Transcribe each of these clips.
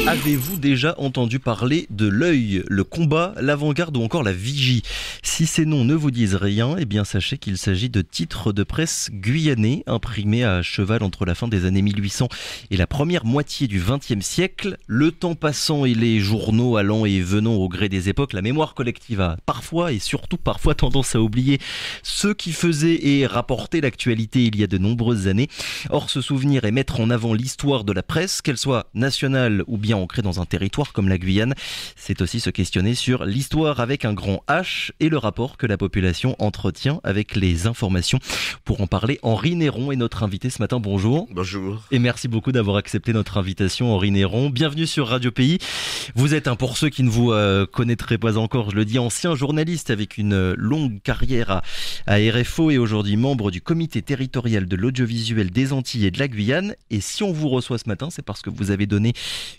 Avez-vous déjà entendu parler de l'œil, le combat, l'avant-garde ou encore la vigie? Si ces noms ne vous disent rien, eh bien sachez qu'il s'agit de titres de presse guyanais imprimés à cheval entre la fin des années 1800 et la première moitié du XXe siècle. Le temps passant et les journaux allant et venant au gré des époques, la mémoire collective a parfois et surtout parfois tendance à oublier ceux qui faisaient et rapportaient l'actualité il y a de nombreuses années. Or, se souvenir et mettre en avant l'histoire de la presse, qu'elle soit nationale ou bien ancrée dans un territoire comme la Guyane, c'est aussi se questionner sur l'histoire avec un grand H et le rapport que la population entretient avec les informations. Pour en parler, Henri Néron est notre invité ce matin. Bonjour. Bonjour. Et merci beaucoup d'avoir accepté notre invitation, Henri Néron. Bienvenue sur Radio Pays. Vous êtes, pour ceux qui ne vous connaîtraient pas encore, je le dis, ancien journaliste avec une longue carrière à RFO et aujourd'hui membre du comité territorial de l'audiovisuel des Antilles et de la Guyane. Et si on vous reçoit ce matin, c'est parce que vous avez donné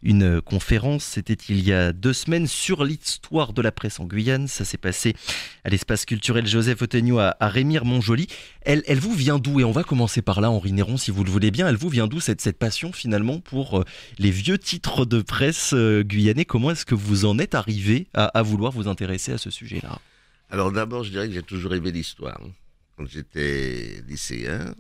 une conférence, c'était il y a 2 semaines, sur l'histoire de la presse en Guyane. Ça s'est passé à l'espace culturel Joseph Ottegno à Rémire-Montjoly. Elle vous vient d'où? Et on va commencer par là, Henri Néron, si vous le voulez bien. Elle vous vient d'où cette passion finalement pour les vieux titres de presse guyanais? Comment est-ce que vous en êtes arrivé à vouloir vous intéresser à ce sujet-là? Alors d'abord, je dirais que j'ai toujours aimé l'histoire. Quand j'étais lycéen,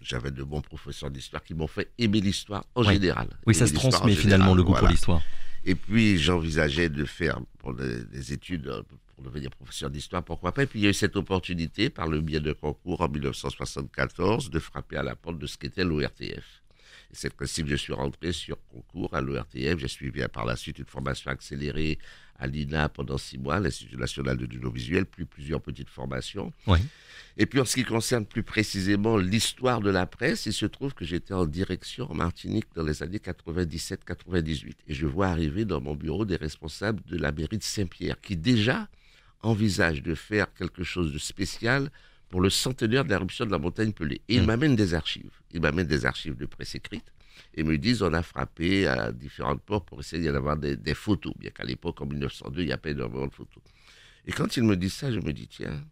j'avais de bons professeurs d'histoire qui m'ont fait aimer l'histoire en général. Oui, ça se transmet finalement, le goût pour l'histoire. Et puis j'envisageais de faire pour des études pour devenir professeur d'histoire, pourquoi pas. Et puis il y a eu cette opportunité, par le biais de concours en 1974, de frapper à la porte de ce qu'était l'ORTF. Et c'est ainsi que je suis rentré sur concours à l'ORTF. J'ai suivi par la suite une formation accélérée à l'INA pendant 6 mois, l'Institut national de l'audiovisuel, puis plusieurs petites formations. Oui. Et puis en ce qui concerne plus précisément l'histoire de la presse, il se trouve que j'étais en direction en Martinique dans les années 97-98. Et je vois arriver dans mon bureau des responsables de la mairie de Saint-Pierre qui déjà envisagent de faire quelque chose de spécial pour le centenaire de l'éruption de la montagne Pelée. Et ils m'amènent des archives. Ils m'amènent des archives de presse écrite et me disent on a frappé à différentes portes pour essayer d'avoir des photos. Bien qu'à l'époque, en 1902, il n'y a pas énormément de photos. Et quand ils me disent ça, je me dis tiens,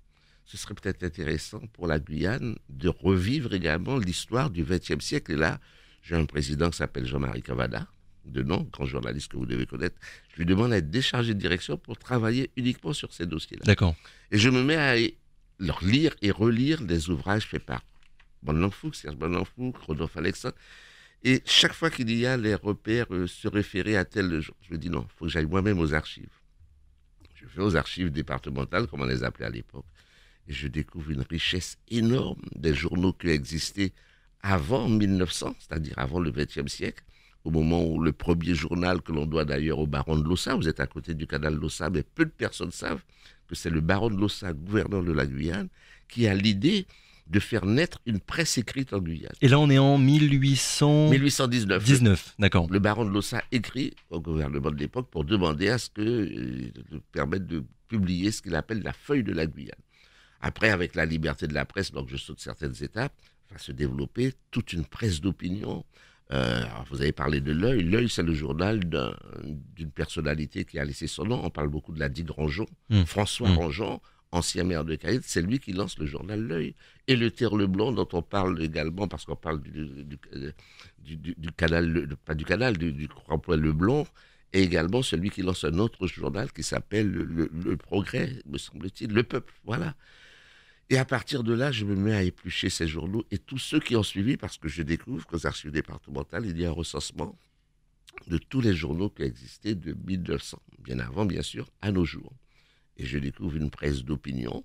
ce serait peut-être intéressant pour la Guyane de revivre également l'histoire du XXe siècle. Et là, j'ai un président qui s'appelle Jean-Marie Cavada, de nom, grand journaliste que vous devez connaître. Je lui demande d'être déchargé de direction pour travailler uniquement sur ces dossiers-là. D'accord. Et je me mets à leur lire et relire des ouvrages faits par Bonhomme-Fouque, Serge Bonhomme-Fouque, Rodolphe Alexandre. Et chaque fois qu'il y a les repères se référer à tel jour, je me dis non, il faut que j'aille moi-même aux archives. Je vais aux archives départementales, comme on les appelait à l'époque, et je découvre une richesse énorme des journaux qui existaient avant 1900, c'est-à-dire avant le XXe siècle, au moment où le premier journal que l'on doit d'ailleurs au baron de Lossa, vous êtes à côté du canal de Lossa, mais peu de personnes savent que c'est le baron de Lossa, gouverneur de la Guyane, qui a l'idée de faire naître une presse écrite en Guyane. Et là, on est en 1819. 19, d'accord. Le baron de Lossa écrit au gouvernement de l'époque pour demander à ce que de permettre de publier ce qu'il appelle la feuille de la Guyane. Après, avec la liberté de la presse, donc je saute certaines étapes, va se développer toute une presse d'opinion. Alors vous avez parlé de l'Œil. L'Œil, c'est le journal d'une personnalité qui a laissé son nom. On parle beaucoup de la digue Rangeon. François Rangeon, ancien maire de Cayenne, c'est lui qui lance le journal L'Œil. Et le Terre-le-Blanc, dont on parle également, parce qu'on parle du canal, pas du canal, du rond-point Leblond, et également celui qui lance un autre journal qui s'appelle le Progrès, me semble-t-il, Le Peuple, voilà. Et à partir de là, je me mets à éplucher ces journaux et tous ceux qui ont suivi, parce que je découvre qu'aux archives départementales, il y a un recensement de tous les journaux qui existaient de 1900, bien avant, bien sûr, à nos jours. Et je découvre une presse d'opinion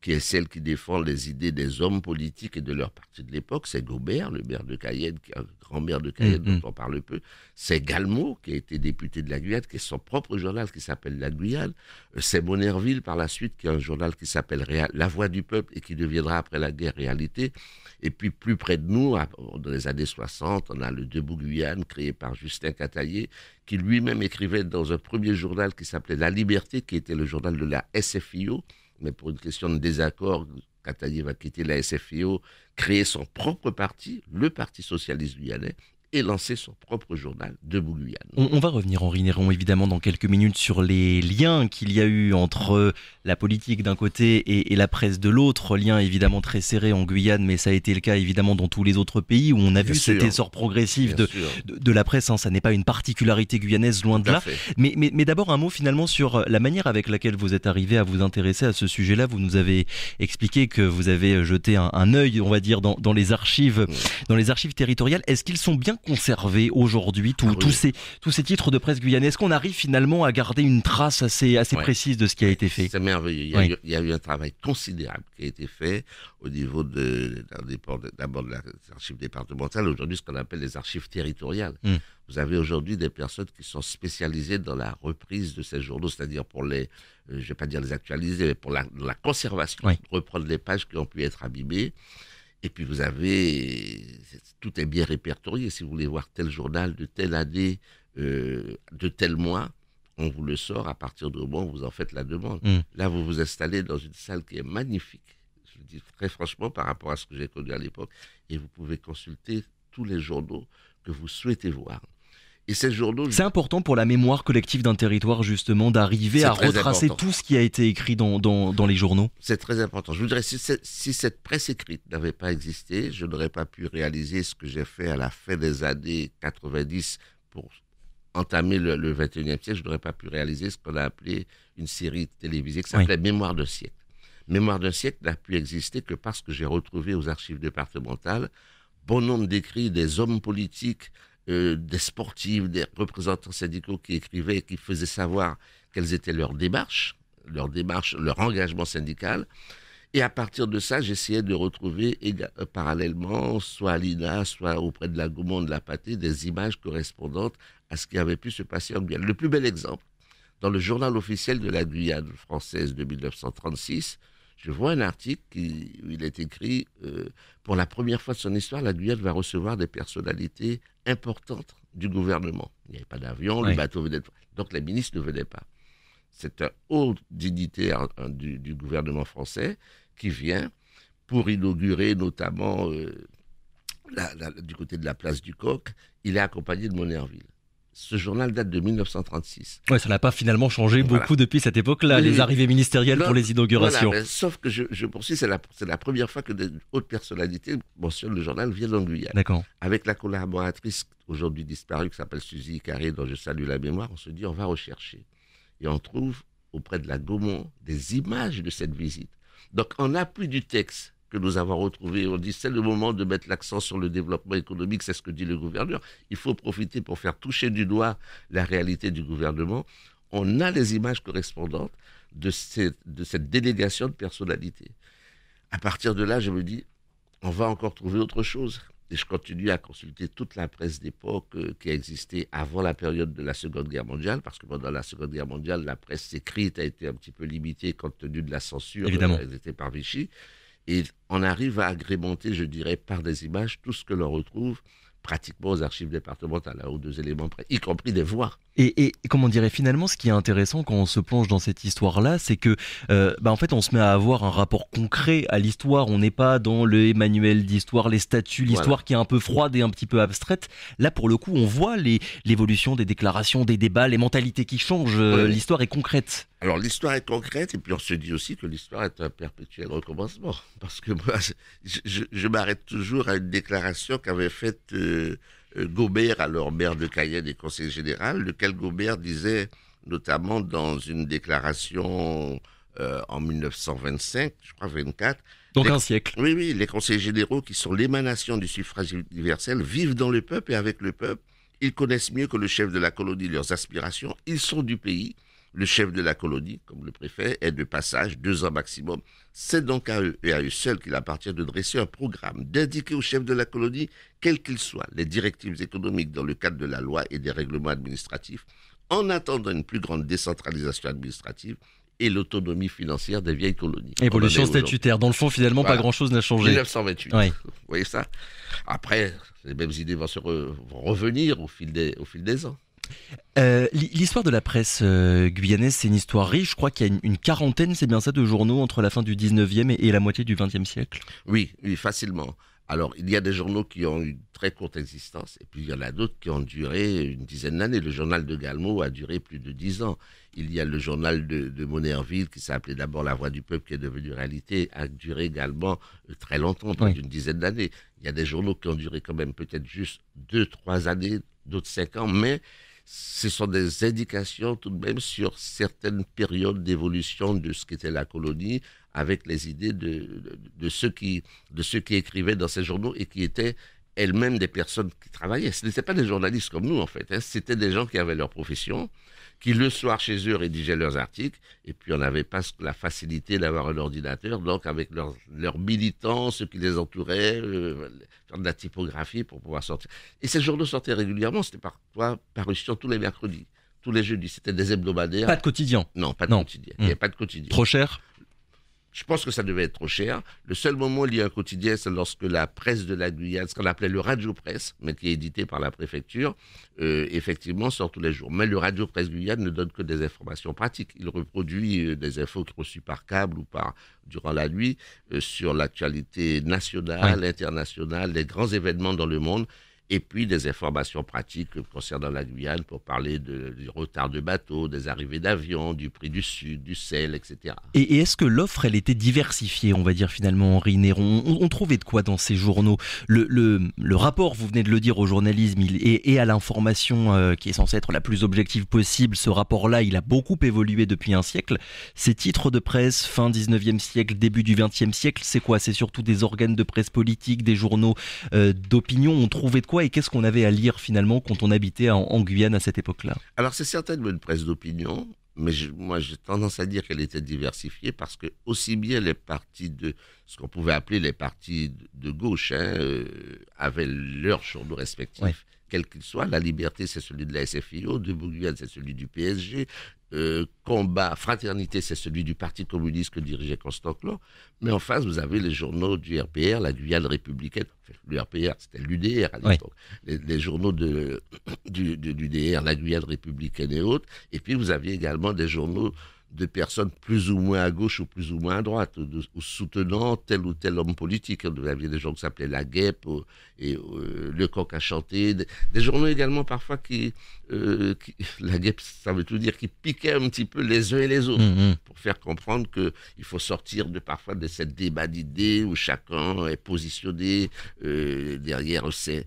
qui est celle qui défend les idées des hommes politiques et de leur parti de l'époque. C'est Gobert, le maire de Cayenne, qui est un grand maire de Cayenne dont on parle peu. C'est Galmo, qui a été député de la Guyane, qui a son propre journal qui s'appelle La Guyane. C'est Monerville, par la suite, qui a un journal qui s'appelle La Voix du Peuple et qui deviendra après la guerre Réalité. Et puis plus près de nous, dans les années 60, on a le Debout Guyane, créé par Justin Cataillé, qui lui-même écrivait dans un premier journal qui s'appelait La Liberté, qui était le journal de la SFIO. Mais pour une question de désaccord, Cataillé va quitter la SFIO, créer son propre parti, le Parti socialiste guyanais, et lancé son propre journal, Debout Guyane. On va revenir, Henri Néron, évidemment, dans quelques minutes sur les liens qu'il y a eu entre la politique d'un côté et la presse de l'autre. Lien évidemment très serré en Guyane, mais ça a été le cas évidemment dans tous les autres pays où on a vu cet essor progressif de la presse. Ça n'est pas une particularité guyanaise, loin de là. Mais d'abord un mot finalement sur la manière avec laquelle vous êtes arrivé à vous intéresser à ce sujet-là. Vous nous avez expliqué que vous avez jeté un œil, on va dire, dans les archives territoriales. Est-ce qu'ils sont bien conservés aujourd'hui, tous ces titres de presse guyanais? Est-ce qu'on arrive finalement à garder une trace assez précise de ce qui a été fait? C'est merveilleux. Il y a eu un travail considérable qui a été fait au niveau d'abord de les archives départementales, aujourd'hui ce qu'on appelle les archives territoriales. Vous avez aujourd'hui des personnes qui sont spécialisées dans la reprise de ces journaux, c'est-à-dire pour les, je ne vais pas dire les actualiser, mais pour la conservation, reprendre les pages qui ont pu être abîmées. Et puis vous avez, tout est bien répertorié. Si vous voulez voir tel journal de telle année, de tel mois, on vous le sort à partir du moment où vous en faites la demande. Là, vous vous installez dans une salle qui est magnifique, je le dis très franchement par rapport à ce que j'ai connu à l'époque, et vous pouvez consulter tous les journaux que vous souhaitez voir. Et ces journaux... C'est important pour la mémoire collective d'un territoire, justement, d'arriver à retracer tout ce qui a été écrit dans les journaux. C'est très important. Je vous dirais, si cette presse écrite n'avait pas existé, je n'aurais pas pu réaliser ce que j'ai fait à la fin des années 90 pour entamer le 21e siècle. Je n'aurais pas pu réaliser ce qu'on a appelé une série télévisée qui s'appelait Mémoire d'un siècle. Mémoire d'un siècle n'a pu exister que parce que j'ai retrouvé aux archives départementales bon nombre d'écrits des hommes politiques, des sportifs, des représentants syndicaux qui écrivaient et qui faisaient savoir quelles étaient leurs démarches, leur engagement syndical. Et à partir de ça, j'essayais de retrouver parallèlement, soit à l'INA, soit auprès de la Gaumont de la Patée, des images correspondantes à ce qui avait pu se passer en Guyane. Le plus bel exemple, dans le journal officiel de la Guyane française de 1936, je vois un article où il est écrit pour la première fois de son histoire, la Guyane va recevoir des personnalités importantes du gouvernement. Il n'y avait pas d'avion, le bateau venait de... Donc les ministres ne venaient pas. C'est un haut dignitaire du gouvernement français qui vient pour inaugurer notamment du côté de la place du Coq. Il est accompagné de Monerville. Ce journal date de 1936. Ouais, ça n'a pas finalement changé beaucoup depuis cette époque-là, les arrivées ministérielles pour les inaugurations. Sauf que je poursuis, c'est la première fois que des hautes personnalités mentionnent le journal viennent en Guyane. D'accord. Avec la collaboratrice aujourd'hui disparue qui s'appelle Suzy Carré, dont je salue la mémoire, on se dit on va rechercher. Et on trouve auprès de la Gaumont des images de cette visite. Donc en appui du texte que nous avons retrouvé, on dit c'est le moment de mettre l'accent sur le développement économique, c'est ce que dit le gouverneur. Il faut profiter pour faire toucher du doigt la réalité du gouvernement. On a les images correspondantes de cette délégation de personnalités. À partir de là, je me dis, on va encore trouver autre chose. Et je continue à consulter toute la presse d'époque qui a existé avant la période de la Seconde Guerre mondiale, parce que pendant la Seconde Guerre mondiale, la presse écrite a été un petit peu limitée compte tenu de la censure réalisée par Vichy. Et on arrive à agrémenter, je dirais, par des images, tout ce que l'on retrouve pratiquement aux archives départementales, aux deux éléments près, y compris des voix. Et comment dirait finalement, ce qui est intéressant quand on se plonge dans cette histoire-là, c'est que en fait on se met à avoir un rapport concret à l'histoire. On n'est pas dans le manuel d'histoire, les statuts, l'histoire qui est un peu froide et un petit peu abstraite. Là pour le coup on voit l'évolution des déclarations, des débats, les mentalités qui changent. L'histoire est concrète. Alors l'histoire est concrète et puis on se dit aussi que l'histoire est un perpétuel recommencement. Parce que moi je m'arrête toujours à une déclaration qu'avait faite Gaubert, alors maire de Cayenne et conseiller général, lequel Gaubert disait notamment dans une déclaration en 1925, je crois 24. Donc un siècle. Oui, les conseillers généraux qui sont l'émanation du suffrage universel vivent dans le peuple et avec le peuple. Ils connaissent mieux que le chef de la colonie leurs aspirations. Ils sont du pays. Le chef de la colonie, comme le préfet, est de passage, 2 ans maximum. C'est donc à eux et à eux seuls qu'il appartient de dresser un programme, d'indiquer au chef de la colonie, quels qu'ils soient, les directives économiques dans le cadre de la loi et des règlements administratifs, en attendant une plus grande décentralisation administrative et l'autonomie financière des vieilles colonies. Évolution statutaire. Dans le fond, finalement, pas grand-chose n'a changé. 1928. Oui. Vous voyez ça? Après, les mêmes idées vont revenir au fil des ans. L'histoire de la presse guyanaise, c'est une histoire riche. Je crois qu'il y a une quarantaine, c'est bien ça, de journaux entre la fin du 19e et la moitié du 20e siècle. Oui, facilement. Alors, il y a des journaux qui ont une très courte existence, et puis il y en a d'autres qui ont duré une dizaine d'années. Le journal de Galmo a duré plus de 10 ans. Il y a le journal de Monnerville, qui s'appelait d'abord La Voix du Peuple, qui est devenu réalité, a duré également très longtemps, plus d'une dizaine d'années. Il y a des journaux qui ont duré quand même peut-être juste 2-3 années, d'autres 5 ans, mais ce sont des indications tout de même sur certaines périodes d'évolution de ce qu'était la colonie, avec les idées de ceux qui écrivaient dans ces journaux et qui étaient elles-mêmes des personnes qui travaillaient. Ce n'étaient pas des journalistes comme nous, en fait. C'était des gens qui avaient leur profession, qui le soir chez eux rédigeaient leurs articles, et puis on n'avait pas la facilité d'avoir un ordinateur, donc avec leurs militants, ceux qui les entouraient, faire de la typographie pour pouvoir sortir. Et ces journaux sortaient régulièrement, c'était parfois parution tous les mercredis, tous les jeudis, c'était des hebdomadaires. Pas de quotidien. Non, pas de quotidien. Il n'y avait pas de quotidien. Trop cher? Je pense que ça devait être trop cher. Le seul moment où il y a un quotidien, c'est lorsque la presse de la Guyane, ce qu'on appelait le Radio Presse, mais qui est édité par la préfecture, effectivement sort tous les jours. Mais le Radio Presse Guyane ne donne que des informations pratiques. Il reproduit des infos reçues par câble ou durant la nuit sur l'actualité nationale, internationale, les grands événements dans le monde. Et puis des informations pratiques concernant la Guyane pour parler du retard de bateaux, des arrivées d'avions, du prix du sud, du sel, etc. Et est-ce que l'offre, elle était diversifiée, on va dire finalement, Henri Néron? On trouvait de quoi dans ces journaux? Le rapport, vous venez de le dire, au journalisme et à l'information qui est censée être la plus objective possible, ce rapport-là, il a beaucoup évolué depuis un siècle. Ces titres de presse, fin 19e siècle, début du 20e siècle, c'est quoi? C'est surtout des organes de presse politique, des journaux d'opinion. On trouvait de quoi? Et qu'est-ce qu'on avait à lire finalement quand on habitait en Guyane à cette époque-là? Alors c'est certainement une presse d'opinion, mais moi j'ai tendance à dire qu'elle était diversifiée parce que aussi bien les partis de ce qu'on pouvait appeler les partis de gauche avaient leurs journaux respectifs, quels qu'ils soient. La Liberté, c'est celui de la SFIO, Debout Guyane, c'est celui du PSG, Combat, Fraternité, c'est celui du Parti communiste que dirigeait Constant Clot. Mais en face, vous avez les journaux du RPR, la Guyane républicaine. Enfin, le RPR, c'était l'UDR à l'époque. Les journaux de l'UDR, la Guyane républicaine et autres. Et puis, vous aviez également des journaux de personnes plus ou moins à gauche ou plus ou moins à droite, ou soutenant tel ou tel homme politique. Vous aviez des gens qui s'appelaient La Guêpe et Le Coq a chanté. Des journaux également parfois qui La Guêpe, ça veut tout dire, qui piquaient un petit peu les uns et les autres pour faire comprendre qu'il faut sortir parfois de cette débat d'idées où chacun est positionné derrière ses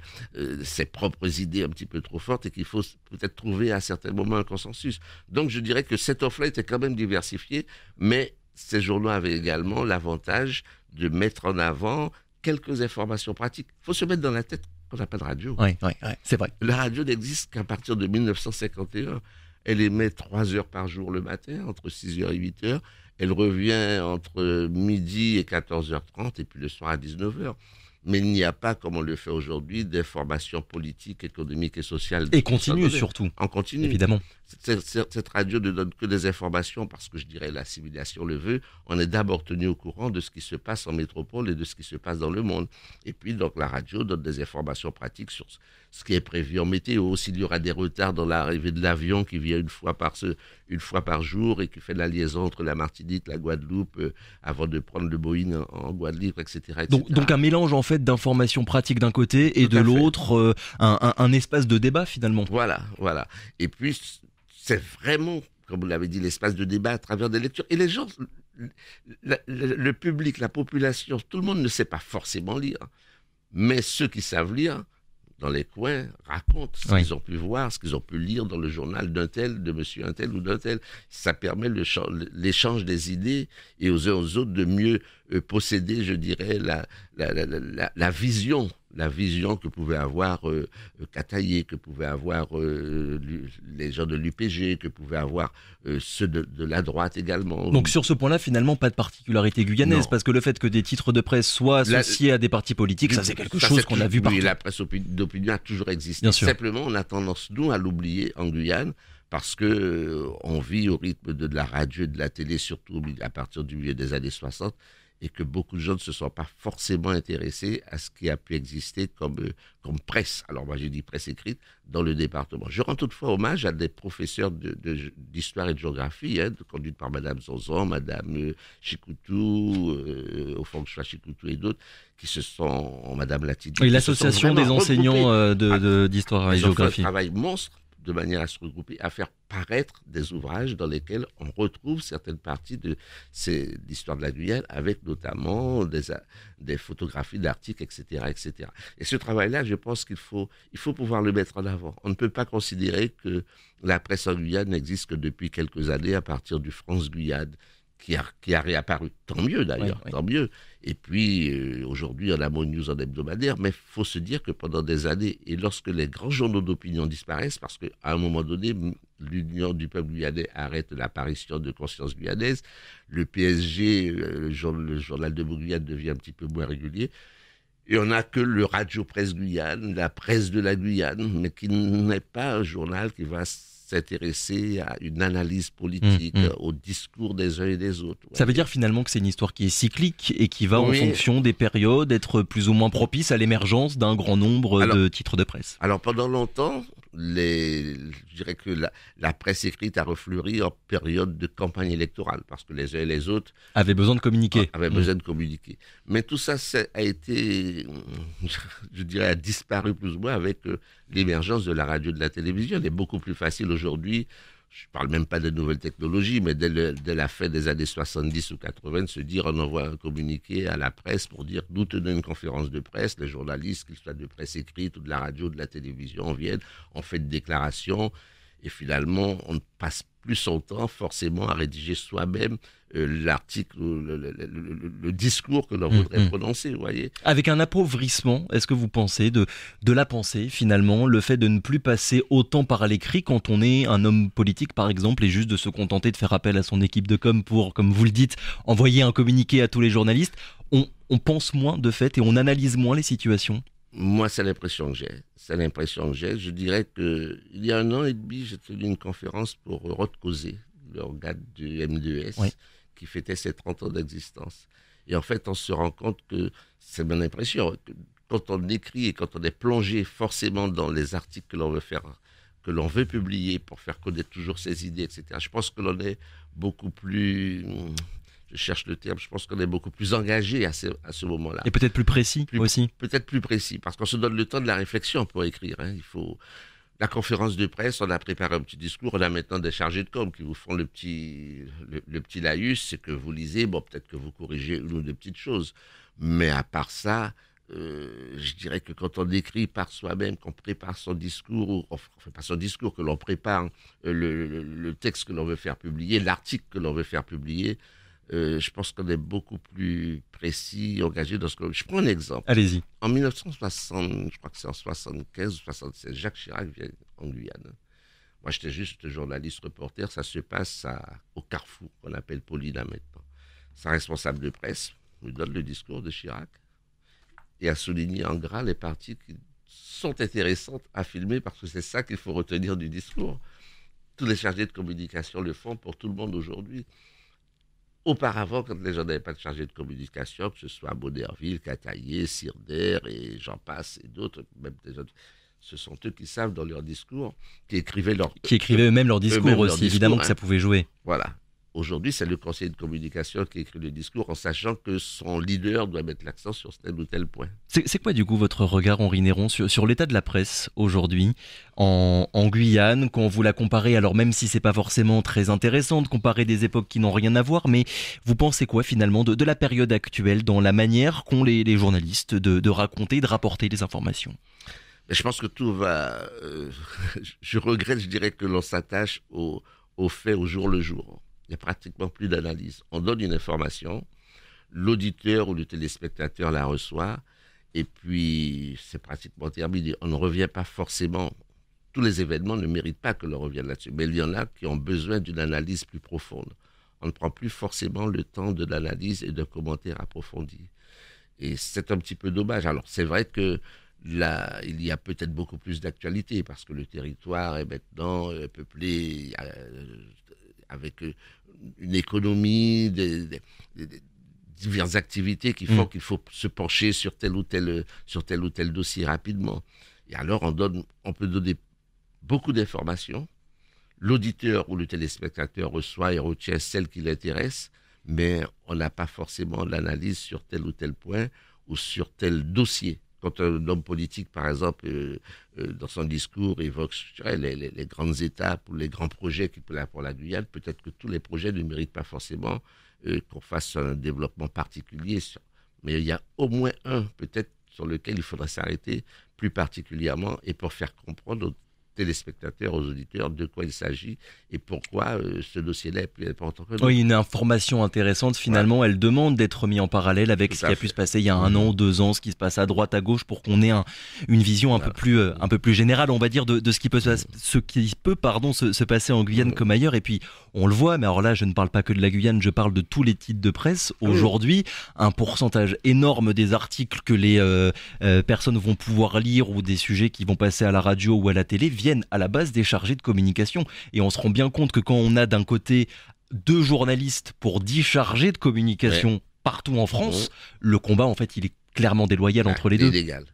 propres idées un petit peu trop fortes et qu'il faut peut-être trouver à certains moments un consensus. Donc je dirais que cette offre-là était quand même diversifiée, mais ces journaux avaient également l'avantage de mettre en avant quelques informations pratiques. Il faut se mettre dans la tête qu'on n'a pas de radio. Oui, c'est vrai. La radio n'existe qu'à partir de 1951. Elle émet 3 heures par jour le matin, entre 6h et 8h. Elle revient entre midi et 14h30 et puis le soir à 19h. Mais il n'y a pas, comme on le fait aujourd'hui, d'informations politiques, économiques et sociales. Et continue surtout. En continu. Évidemment. Cette radio ne donne que des informations parce que je dirais l'assimilation le veut. On est d'abord tenu au courant de ce qui se passe en métropole et de ce qui se passe dans le monde. Et puis, donc, la radio donne des informations pratiques sur ce qui est prévu en météo. S'il y aura des retards dans l'arrivée de l'avion qui vient une fois par jour et qui fait la liaison entre la Martinique, la Guadeloupe, avant de prendre le Boeing en Guadeloupe, etc. Donc un mélange en fait d'informations pratiques d'un côté et de l'autre, un espace de débat finalement. Voilà. Et puis, c'est vraiment, comme vous l'avez dit, l'espace de débat à travers des lectures. Et les gens, le public, la population, tout le monde ne sait pas forcément lire. Mais ceux qui savent lire, dans les coins, racontent ce qu'ils ont pu voir, ce qu'ils ont pu lire dans le journal d'un tel, de monsieur un tel ou d'un tel. Ça permet l'échange des idées et aux uns aux autres de mieux posséder, je dirais, la vision que pouvait avoir Cataillé, que pouvaient avoir les gens de l'UPG, que pouvaient avoir ceux de la droite également. Donc sur ce point-là, finalement, pas de particularité guyanaise, parce que le fait que des titres de presse soient associés à des partis politiques, ça c'est quelque chose qu'on a vu partout. Oui, la presse d'opinion a toujours existé. Simplement, on a tendance, nous, à l'oublier en Guyane, parce que on vit au rythme de la radio et de la télé, surtout à partir du milieu des années 60, et que beaucoup de gens ne se sont pas forcément intéressés à ce qui a pu exister comme presse. Alors moi j'ai dit presse écrite dans le département. Je rends toutefois hommage à des professeurs d'histoire et de géographie, conduites par Madame Zonzon, Madame Chikoutou, au fond que je sois Chikoutou et d'autres, qui se sont, Madame Latidi. Oui, l'association des enseignants d'histoire et géographie. Ils ont fait un travail monstre de manière à se regrouper, à faire paraître des ouvrages dans lesquels on retrouve certaines parties de l'histoire de la Guyane, avec notamment des photographies d'articles, etc., etc. Et ce travail-là, je pense qu'il faut pouvoir le mettre en avant. On ne peut pas considérer que la presse en Guyane n'existe que depuis quelques années, à partir du France Guyane, qui a réapparu. Tant mieux d'ailleurs, tant mieux. Et puis aujourd'hui, on a Mo News en hebdomadaire, mais il faut se dire que pendant des années, et lorsque les grands journaux d'opinion disparaissent, parce qu'à un moment donné, l'Union du peuple guyanais arrête l'apparition de Conscience guyanaise, le PSG, le journal de Guyane devient un petit peu moins régulier, et on n'a que le Radio Presse Guyane, la presse de la Guyane, mais qui n'est pas un journal qui va s'intéresser à une analyse politique, au discours des uns et des autres. Ça veut dire finalement que c'est une histoire qui est cyclique et qui va en fonction des périodes être plus ou moins propice à l'émergence d'un grand nombre de titres de presse. Alors pendant longtemps, je dirais que la presse écrite a refleuri en période de campagne électorale, parce que les uns et les autres avaient besoin de communiquer. Mais tout ça a été, je dirais, a disparu plus ou moins avec l'émergence de la radio et de la télévision. Il est beaucoup plus facile aujourd'hui, je ne parle même pas des nouvelles technologies, mais dès la fin des années 70 ou 80, de se dire on envoie un communiqué à la presse pour dire nous tenons une conférence de presse, les journalistes, qu'ils soient de presse écrite ou de la radio ou de la télévision, viennent, on fait une déclaration et finalement on ne passe plus son temps forcément à rédiger soi-même l'article, le discours que l'on voudrait prononcer, vous voyez. Avec un appauvrissement, est-ce que vous pensez de la pensée finalement, le fait de ne plus passer autant par l'écrit quand on est un homme politique par exemple, et juste de se contenter de faire appel à son équipe de com pour, comme vous le dites, envoyer un communiqué à tous les journalistes, on pense moins de fait et on analyse moins les situations? Moi, c'est l'impression que j'ai. Je dirais qu'il y a 1 an et demi, j'ai tenu une conférence pour Rotkozé, l'organe du M2S, qui fêtait ses 30 ans d'existence. Et en fait, on se rend compte que, c'est mon impression, que quand on écrit et quand on est plongé forcément dans les articles que l'on veut publier pour faire connaître toujours ses idées, etc., je pense que l'on est beaucoup plus... Je cherche le terme, je pense qu'on est beaucoup plus engagé à ce moment-là. Et peut-être plus précis aussi. Peut-être plus précis, parce qu'on se donne le temps de la réflexion pour écrire. Il faut... La conférence de presse, on a préparé un petit discours, on a maintenant des chargés de com qui vous font le petit laïus, c'est que vous lisez, bon, peut-être que vous corrigez une ou deux petites choses. Mais à part ça, je dirais que quand on écrit par soi-même, qu'on prépare son discours, enfin pas son discours, que l'on prépare le texte que l'on veut faire publier, l'article que l'on veut faire publier, je pense qu'on est beaucoup plus précis, engagé dans ce que... Je prends un exemple. Allez-y. En 1960, je crois que c'est en 75 ou 76, Jacques Chirac vient en Guyane. Moi, j'étais juste journaliste reporter. Ça se passe au Carrefour, qu'on appelle Paulina maintenant. Sa responsable de presse nous donne le discours de Chirac et a souligné en gras les parties qui sont intéressantes à filmer parce que c'est ça qu'il faut retenir du discours. Tous les chargés de communication le font pour tout le monde aujourd'hui. Auparavant, quand les gens n'avaient pas de chargé de communication, que ce soit à Bonerville, Cataillé, Sirder et j'en passe et d'autres, même des autres, ce sont eux qui savent dans leur discours, qui écrivaient eux-mêmes leur discours aussi, évidemment que ça pouvait jouer. Voilà. Aujourd'hui, c'est le conseiller de communication qui écrit le discours en sachant que son leader doit mettre l'accent sur tel ou tel point. C'est quoi du coup votre regard, Henri Néron, sur l'état de la presse aujourd'hui en Guyane, quand vous la comparez, alors même si c'est pas forcément très intéressant de comparer des époques qui n'ont rien à voir, mais vous pensez quoi finalement de la période actuelle dans la manière qu'ont les journalistes de raconter, de rapporter les informations? Je pense que tout va... je regrette, je dirais que l'on s'attache aux faits au jour le jour. Il n'y a pratiquement plus d'analyse. On donne une information, l'auditeur ou le téléspectateur la reçoit, et puis c'est pratiquement terminé. On ne revient pas forcément, tous les événements ne méritent pas que l'on revienne là-dessus, mais il y en a qui ont besoin d'une analyse plus profonde. On ne prend plus forcément le temps de l'analyse et d'un commentaire approfondi. Et c'est un petit peu dommage. Alors c'est vrai que là, il y a peut-être beaucoup plus d'actualité, parce que le territoire est maintenant peuplé... avec une économie, diverses activités qui font qu'il faut se pencher sur tel ou tel dossier rapidement. Et alors, on peut donner beaucoup d'informations. L'auditeur ou le téléspectateur reçoit et retient celle qui l'intéresse, mais on n'a pas forcément l'analyse sur tel ou tel point ou sur tel dossier. Quand un homme politique, par exemple, dans son discours, évoque les grandes étapes ou les grands projets qu'il peut avoir pour la Guyane, peut-être que tous les projets ne méritent pas forcément qu'on fasse un développement particulier. Mais il y a au moins un, peut-être, sur lequel il faudrait s'arrêter plus particulièrement et pour faire comprendre aux téléspectateurs, aux auditeurs, de quoi il s'agit et pourquoi ce dossier-là est plus important que d'autres. Oui, une information intéressante, finalement, elle demande d'être mise en parallèle avec ce qui a pu se passer il y a 1 an, 2 ans, ce qui se passe à droite, à gauche, pour qu'on ait une vision un peu plus générale, on va dire, de ce qui peut, se passer en Guyane comme ailleurs. Et puis, on le voit, mais alors là, je ne parle pas que de la Guyane, je parle de tous les titres de presse. Aujourd'hui, un pourcentage énorme des articles que les personnes vont pouvoir lire ou des sujets qui vont passer à la radio ou à la télé viennent à la base des chargés de communication. Et on se rend bien compte que quand on a d'un côté 2 journalistes pour 10 chargés de communication partout en France, le combat, en fait, il est clairement déloyal entre les deux. Il est illégal.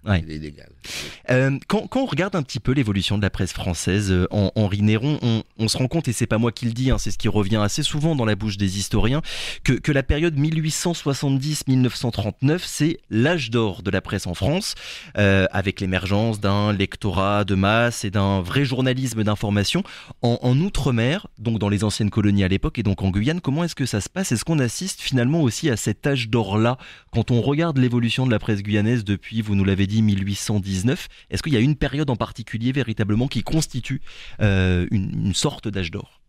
Quand on regarde un petit peu l'évolution de la presse française, Henri Néron, on se rend compte, et c'est pas moi qui le dis, c'est ce qui revient assez souvent dans la bouche des historiens, que la période 1870-1939, c'est l'âge d'or de la presse en France, avec l'émergence d'un lectorat de masse et d'un vrai journalisme d'information. En Outre-mer, donc dans les anciennes colonies à l'époque, et donc en Guyane, comment est-ce que ça se passe? Est-ce qu'on assiste finalement aussi à cet âge d'or-là, quand on regarde l'évolution de la presse guyanaise depuis, vous nous l'avez dit, 1819, est-ce qu'il y a une période en particulier véritablement qui constitue une sorte d'âge d'or?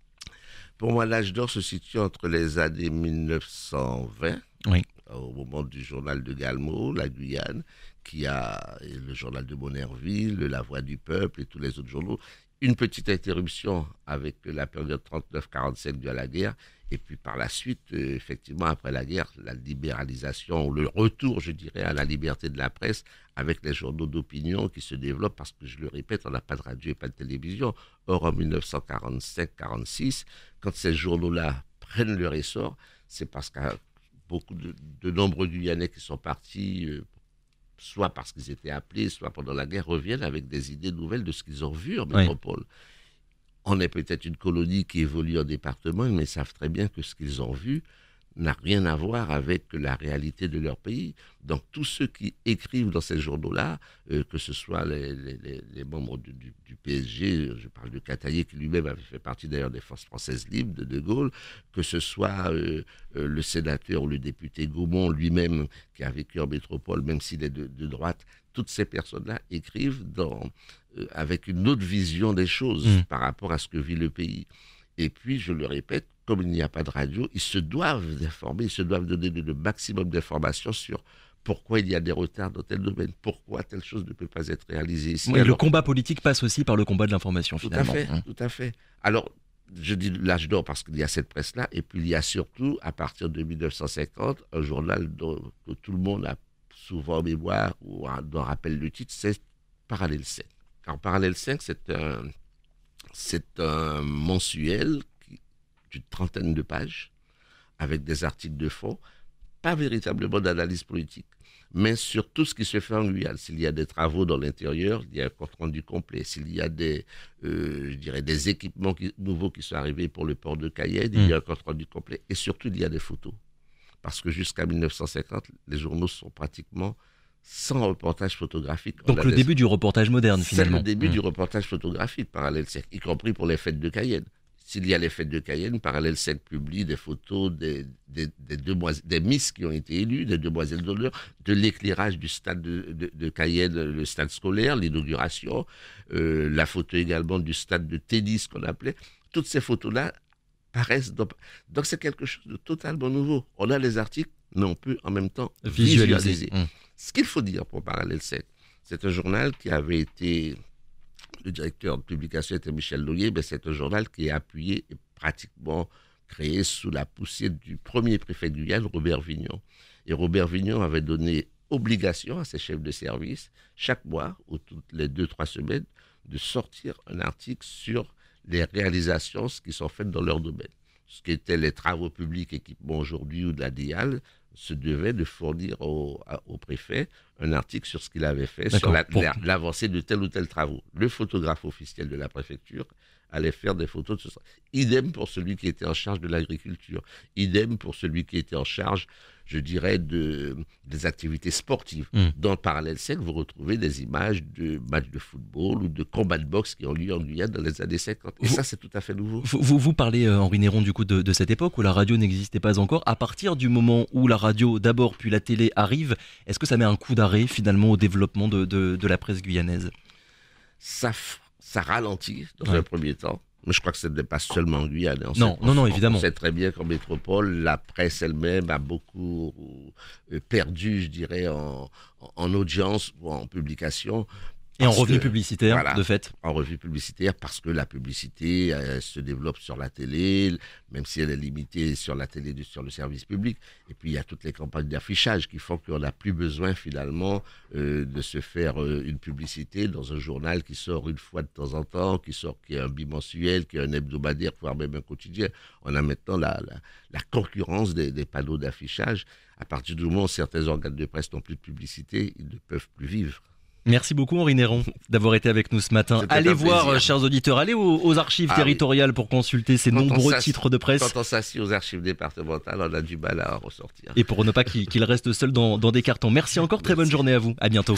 Pour moi, l'âge d'or se situe entre les années 1920, au moment du journal de Galmo, la Guyane, qui a le journal de Monnerville, La Voix du Peuple et tous les autres journaux. Une petite interruption avec la période 39-45 due à la guerre. Et puis par la suite, effectivement, après la guerre, la libéralisation, le retour, je dirais, à la liberté de la presse avec les journaux d'opinion qui se développent parce que, je le répète, on n'a pas de radio et pas de télévision. Or, en 1945-46, quand ces journaux-là prennent leur essor, c'est parce qu'il y a beaucoup de nombreux Guyanais qui sont partis, soit parce qu'ils étaient appelés, soit pendant la guerre, reviennent avec des idées nouvelles de ce qu'ils ont vu en métropole. On est peut-être une colonie qui évolue en département, mais ils savent très bien que ce qu'ils ont vu n'a rien à voir avec la réalité de leur pays. Donc tous ceux qui écrivent dans ces journaux-là, que ce soit les membres du PSG, je parle de Cataillé qui lui-même avait fait partie d'ailleurs des forces françaises libres de Gaulle, que ce soit le sénateur ou le député Gaumont lui-même qui a vécu en métropole, même s'il est de droite, toutes ces personnes-là écrivent avec une autre vision des choses par rapport à ce que vit le pays. Et puis, je le répète, comme il n'y a pas de radio, ils se doivent d'informer, ils se doivent donner le maximum d'informations sur pourquoi il y a des retards dans tel domaine, pourquoi telle chose ne peut pas être réalisée ici. Le combat politique passe aussi par le combat de l'information, finalement. Tout à fait. Alors, je dis l'âge d'or parce qu'il y a cette presse-là, et puis il y a surtout, à partir de 1950, un journal que tout le monde a souvent en mémoire, ou dont rappelle le titre, c'est Parallèle 5. Alors, Parallèle 5, c'est un mensuel d'une 30aine de pages, avec des articles de fond, pas véritablement d'analyse politique, mais sur tout ce qui se fait en Guyane. S'il y a des travaux dans l'intérieur, il y a un compte-rendu complet. S'il y a des équipements nouveaux qui sont arrivés pour le port de Cayenne, il y a un compte-rendu complet. Et surtout, il y a des photos. Parce que jusqu'à 1950, les journaux sont pratiquement sans reportage photographique. Donc le début du reportage moderne, finalement. C'est le début du reportage photographique, Parallèle 5, y compris pour les fêtes de Cayenne. S'il y a les fêtes de Cayenne, Parallèle 5 publie des photos des Miss qui ont été élues, des demoiselles d'honneur, de l'éclairage du stade de Cayenne, le stade scolaire, l'inauguration, la photo également du stade de tennis qu'on appelait. Toutes ces photos-là paraissent. Donc c'est quelque chose de totalement nouveau. On a les articles, mais on peut en même temps visualiser. Ce qu'il faut dire pour Parallèle 5, c'est un journal qui avait été... Le directeur de publication était Michel Loyer, mais c'est un journal qui est appuyé et pratiquement créé sous la poussée du premier préfet de Guyane, Robert Vignon. Et Robert Vignon avait donné obligation à ses chefs de service, chaque mois, ou toutes les 2-3 semaines, de sortir un article sur les réalisations qui sont faites dans leur domaine. Ce qui étaient les travaux publics, équipements aujourd'hui ou de la DIAL, se devait de fournir au préfet un article sur ce qu'il avait fait, D'accord. sur l'avancée de tel ou tel travaux. Le photographe officiel de la préfecture allait faire des photos de ce sens. Idem pour celui qui était en charge de l'agriculture. Idem pour celui qui était en charge, je dirais, des activités sportives. Dans le parallèle sec, vous retrouvez des images de matchs de football ou de combats de boxe qui ont lieu en Guyane dans les années 50. Et ça, c'est tout à fait nouveau. Vous parlez, Henri Néron, du coup, de cette époque où la radio n'existait pas encore. À partir du moment où la radio, d'abord, puis la télé arrive, est-ce que ça met un coup d'arrêt, finalement, au développement de la presse guyanaise ? Ça ralentit dans un premier temps. Mais je crois que ce n'est pas seulement en Guyane. Non, évidemment. On sait très bien qu'en métropole, la presse elle-même a beaucoup perdu, je dirais, en audience ou en publication. Et en revenus publicitaires, voilà, de fait. En revenus publicitaires, parce que la publicité se développe sur la télé, même si elle est limitée sur la télé, sur le service public. Et puis, il y a toutes les campagnes d'affichage qui font qu'on n'a plus besoin, finalement, de se faire une publicité dans un journal qui sort une fois de temps en temps, qui est un bimensuel, qui est un hebdomadaire, voire même un quotidien. On a maintenant la concurrence des panneaux d'affichage. À partir du moment où certains organes de presse n'ont plus de publicité, ils ne peuvent plus vivre. Merci beaucoup Henri Néron d'avoir été avec nous ce matin. Allez voir, chers auditeurs, allez aux archives territoriales pour consulter ces nombreux titres de presse. Quand on s'assied aux archives départementales, on a du mal à en ressortir. Et pour ne pas qu'ils restent seuls dans des cartons. Merci encore, très bonne journée à vous. À bientôt.